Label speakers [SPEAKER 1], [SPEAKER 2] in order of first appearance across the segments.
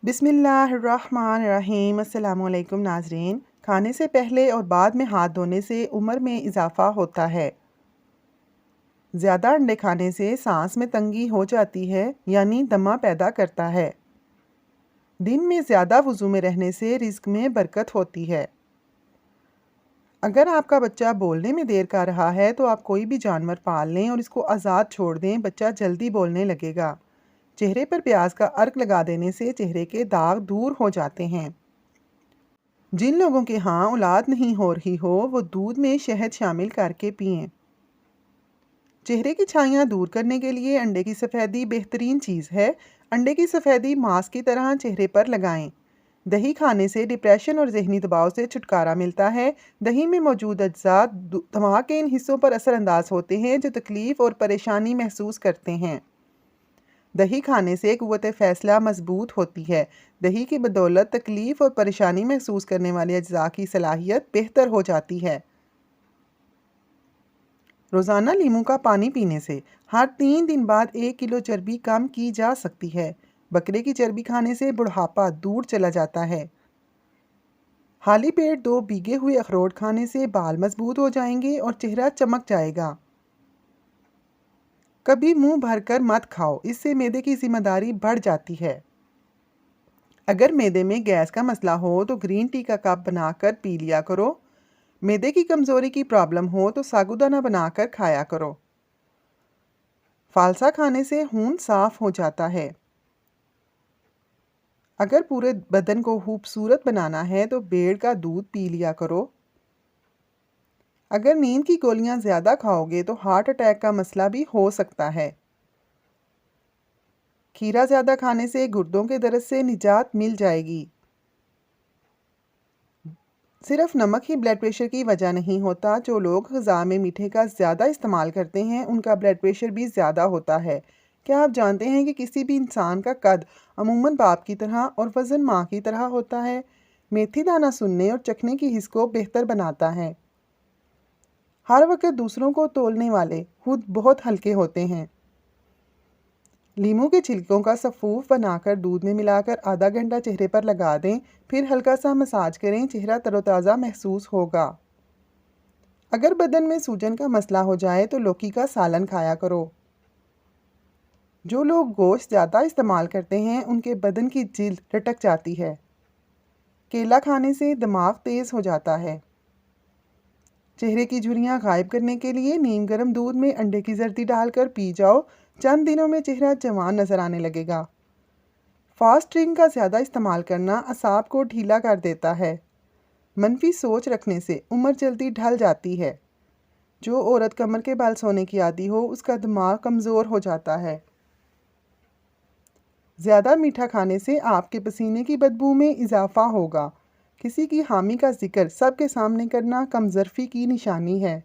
[SPEAKER 1] बिस्मिल्लाहिर्रहमानिर्रहीम। अस्सलामुअलैकुम नाज़रीन। खाने से पहले और बाद में हाथ धोने से उम्र में इजाफ़ा होता है। ज़्यादा अंडे खाने से सांस में तंगी हो जाती है, यानी दमा पैदा करता है। दिन में ज़्यादा वज़ू में रहने से रिज़्क में बरकत होती है। अगर आपका बच्चा बोलने में देर कर रहा है तो आप कोई भी जानवर पाल लें और इसको आज़ाद छोड़ दें, बच्चा जल्दी बोलने लगेगा। चेहरे पर प्याज का अर्क लगा देने से चेहरे के दाग दूर हो जाते हैं। जिन लोगों के यहाँ औलाद नहीं हो रही हो वो दूध में शहद शामिल करके पिएं। चेहरे की छाइयाँ दूर करने के लिए अंडे की सफ़ेदी बेहतरीन चीज़ है। अंडे की सफ़ेदी मास्क की तरह चेहरे पर लगाएं। दही खाने से डिप्रेशन और जहनी दबाव से छुटकारा मिलता है। दही में मौजूद अज्जा दिमाग के इन हिस्सों पर असरअंदाज होते हैं जो तकलीफ़ और परेशानी महसूस करते हैं। दही खाने से क़ुव्वत फ़ैसला मजबूत होती है। दही की बदौलत तकलीफ़ और परेशानी महसूस करने वाले अज्जा की सलाहियत बेहतर हो जाती है। रोज़ाना नींबू का पानी पीने से हर 3 दिन बाद 1 किलो चर्बी कम की जा सकती है। बकरे की चर्बी खाने से बुढ़ापा दूर चला जाता है। खाली पेट 2 भीगे हुए अखरोट खाने से बाल मजबूत हो जाएंगे और चेहरा चमक जाएगा। कभी मुंह भरकर मत खाओ, इससे मैदे की जिम्मेदारी बढ़ जाती है। अगर मैदे में गैस का मसला हो तो ग्रीन टी का कप बनाकर पी लिया करो। मैदे की कमज़ोरी की प्रॉब्लम हो तो साबूदाना बनाकर खाया करो। फालसा खाने से खून साफ हो जाता है। अगर पूरे बदन को खूबसूरत बनाना है तो भेड़ का दूध पी लिया करो। अगर नींद की गोलियां ज़्यादा खाओगे तो हार्ट अटैक का मसला भी हो सकता है। खीरा ज़्यादा खाने से गुर्दों के दर्द से निजात मिल जाएगी। सिर्फ नमक ही ब्लड प्रेशर की वजह नहीं होता। जो लोग ग़िज़ा में मीठे का ज़्यादा इस्तेमाल करते हैं उनका ब्लड प्रेशर भी ज़्यादा होता है। क्या आप जानते हैं कि किसी भी इंसान का कद अमूमन बाप की तरह और वज़न माँ की तरह होता है। मेथी दाना सुनने और चखने की हिस्स को बेहतर बनाता है। हर वक्त दूसरों को तोलने वाले खुद बहुत हल्के होते हैं। लीमू के छिलकों का सफ़ूफ बनाकर दूध में मिलाकर आधा घंटा चेहरे पर लगा दें, फिर हल्का सा मसाज करें, चेहरा तरोताज़ा महसूस होगा। अगर बदन में सूजन का मसला हो जाए तो लौकी का सालन खाया करो। जो लोग गोश्त ज़्यादा इस्तेमाल करते हैं उनके बदन की जिल्द लटक जाती है। केला खाने से दिमाग तेज़ हो जाता है। चेहरे की झुर्रियाँ गायब करने के लिए नीम गर्म दूध में अंडे की जर्दी डालकर पी जाओ। चंद दिनों में चेहरा जवान नज़र आने लगेगा। फास्ट ड्रिंक का ज़्यादा इस्तेमाल करना असाब को ढीला कर देता है। मनफी सोच रखने से उम्र जल्दी ढल जाती है। जो औरत कमर के बल सोने की आदी हो उसका दिमाग कमज़ोर हो जाता है। ज़्यादा मीठा खाने से आपके पसीने की बदबू में इजाफ़ा होगा। किसी की हामी का जिक्र सबके सामने करना कमज़र्फ़ी की निशानी है।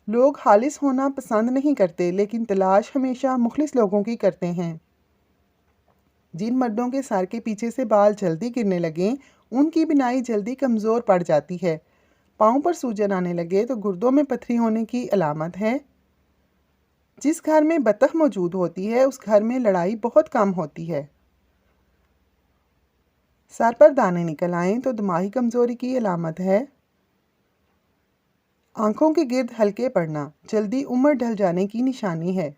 [SPEAKER 1] लोग खालिस होना पसंद नहीं करते, लेकिन तलाश हमेशा मुखलिस लोगों की करते हैं। जिन मर्दों के सर के पीछे से बाल जल्दी गिरने लगें उनकी बिनाई जल्दी कमज़ोर पड़ जाती है। पाँव पर सूजन आने लगे तो गुर्दों में पथरी होने की अलामत है। जिस घर में बतख मौजूद होती है उस घर में लड़ाई बहुत कम होती है। सर पर दाने निकल आएँ तो दिमागी कमज़ोरी की अलामत है। आँखों के गिर्द हल्के पड़ना जल्दी उम्र ढल जाने की निशानी है।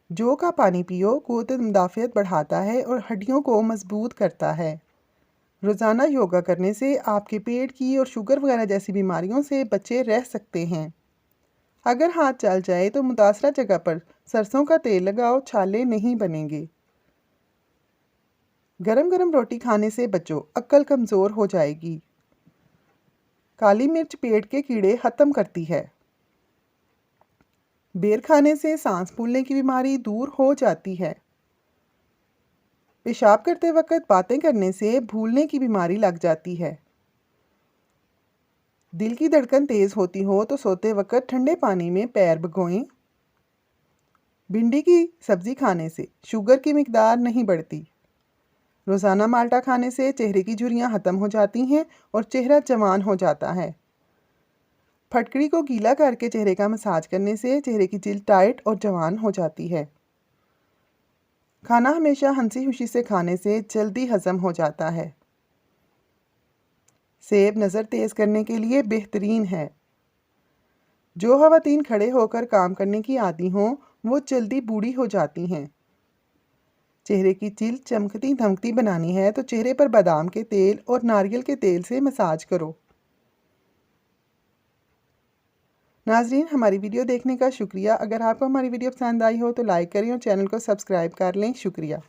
[SPEAKER 1] जौ का पानी पियो, क़ुव्वत मुदाफ़ियत बढ़ाता है और हड्डियों को मजबूत करता है। रोज़ाना योगा करने से आपके पेट की और शुगर वगैरह जैसी बीमारियों से बचे रह सकते हैं। अगर हाथ चल जाए तो मुतासरा जगह पर सरसों का तेल लगाओ, छाले नहीं बनेंगे। गरम गरम रोटी खाने से बचो, अक्ल कमज़ोर हो जाएगी। काली मिर्च पेट के कीड़े ख़त्म करती है। बेर खाने से सांस फूलने की बीमारी दूर हो जाती है। पेशाब करते वक्त बातें करने से भूलने की बीमारी लग जाती है। दिल की धड़कन तेज़ होती हो तो सोते वक्त ठंडे पानी में पैर भिगोएं। भिंडी की सब्ज़ी खाने से शुगर की मिकदार नहीं बढ़ती। रोज़ाना माल्टा खाने से चेहरे की झुर्रियाँ ख़त्म हो जाती हैं और चेहरा जवान हो जाता है। फटकड़ी को गीला करके चेहरे का मसाज करने से चेहरे की जिल्द टाइट और जवान हो जाती है। खाना हमेशा हंसी खुशी से खाने से जल्दी हजम हो जाता है। सेब नज़र तेज़ करने के लिए बेहतरीन है। जो ख़वातीन खड़े होकर काम करने की आदी हों वो जल्दी बूढ़ी हो जाती हैं। चेहरे की चिल चमकती धमकती बनानी है तो चेहरे पर बादाम के तेल और नारियल के तेल से मसाज करो। नाजरीन, हमारी वीडियो देखने का शुक्रिया। अगर आपको हमारी वीडियो पसंद आई हो तो लाइक करें और चैनल को सब्सक्राइब कर लें। शुक्रिया।